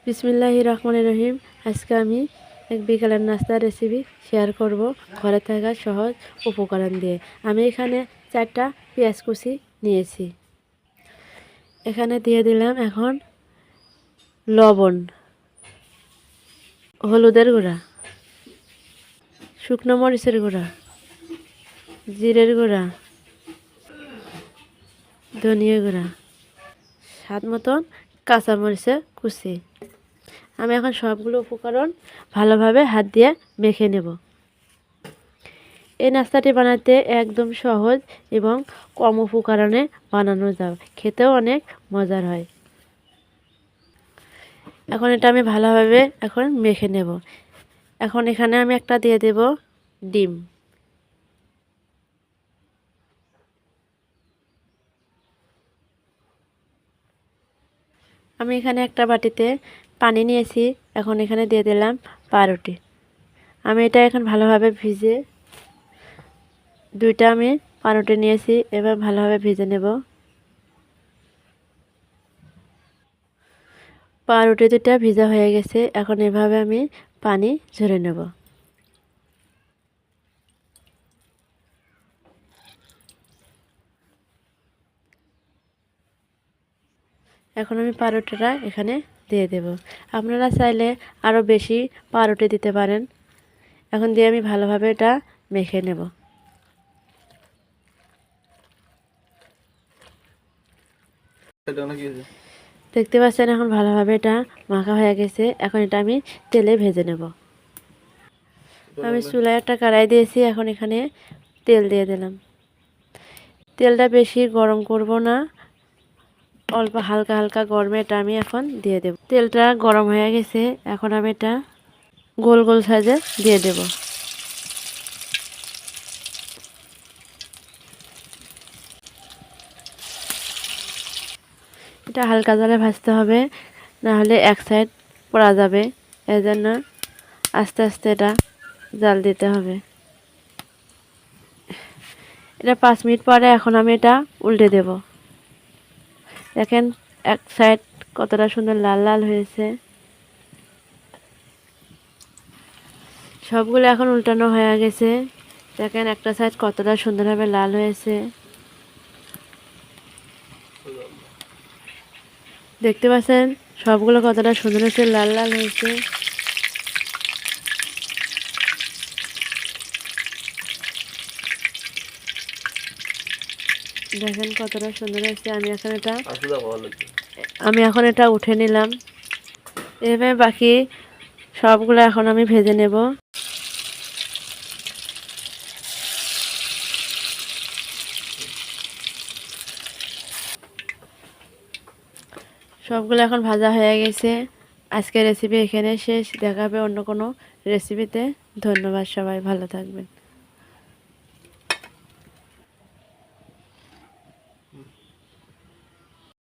বিসমিল্লাহির রহমানির রহিম। আজকে আমি এক বিকালের নাস্তার রেসিপি শেয়ার করব ঘরে থাকা সহজ উপকরণ দিয়ে। আমি এখানে 4টা পেঁয়াজ কুচি নিয়েছি। এখানে দিয়ে দিলাম এখন লবণ, হলুদের গুঁড়া, শুকনো মরিচের গুঁড়া, জিরের গুঁড়া, ধনিয়া গুঁড়া, স্বাদ মতন কাঁচামরিচের কুচি। আমি এখন সবগুলো উপকরণ ভালোভাবে হাত দিয়ে মেখে নেব। এই নাস্তাটি বানাতে একদম সহজ এবং কম উপকরণে বানানো যায়, খেতেও অনেক মজার হয়। এখন এটা আমি ভালোভাবে মেখে নেব। এখন এখানে আমি একটা দিয়ে দেব ডিম। আমি এখানে একটা বাটিতে পানি নিয়েছি। এখন এখানে দিয়ে দিলাম পাউরুটি। আমি এটা এখন ভালোভাবে ভিজে 2টা আমি পাউরুটি নিয়েছি, এবার ভালোভাবে ভেজে নেব। পাউরুটি 2টা ভিজা হয়ে গেছে। এখন এভাবে আমি পানি ঝরে নেব। এখন আমি পাউরুটিটা এখানে দিয়ে দেব। আপনারা চাইলে আরও বেশি পাউরুটি দিতে পারেন। এখন দিয়ে আমি ভালোভাবে এটা মেখে নেব। দেখতে পাচ্ছেন এখন ভালোভাবে এটা মাখা হয়ে গেছে। এখন এটা আমি তেলে ভেজে নেব। আমি চুলায় একটা কড়াই দিয়েছি। এখন এখানে তেল দিয়ে দিলাম। তেলটা বেশি গরম করব না, অল্প হালকা হালকা গরমে এটা আমি এখন দিয়ে দেব। তেলটা গরম হয়ে গেছে। এখন আমি এটা গোল গোল সাইজে দিয়ে দেব। এটা হালকা জালে ভাজতে হবে, না হলে এক সাইড পোড়া যাবে। এজন্য আস্তে আস্তে এটা জাল দিতে হবে। এটা 5 মিনিট পরে এখন আমি এটা উল্টে দেব। দেখেন এক সাইড কতটা সুন্দর লাল লাল হয়েছে। সবগুলো এখন উল্টানো হয়ে গেছে। দেখেন একটা সাইড কতটা সুন্দরভাবে লাল হয়েছে। দেখতে পাচ্ছেন সবগুলো কতটা সুন্দর হয়েছে, লাল লাল হয়েছে। দেখেন কতটা সুন্দর হয়েছে। আমি এখন এটা উঠে নিলাম। এভাবে বাকি সবগুলো এখন আমি ভেজে নেব। সবগুলো এখন ভাজা হয়ে গেছে। আজকের রেসিপি এখানে শেষ। দেখা হবে অন্য কোনো রেসিপিতে। ধন্যবাদ, সবাই ভালো থাকবেন।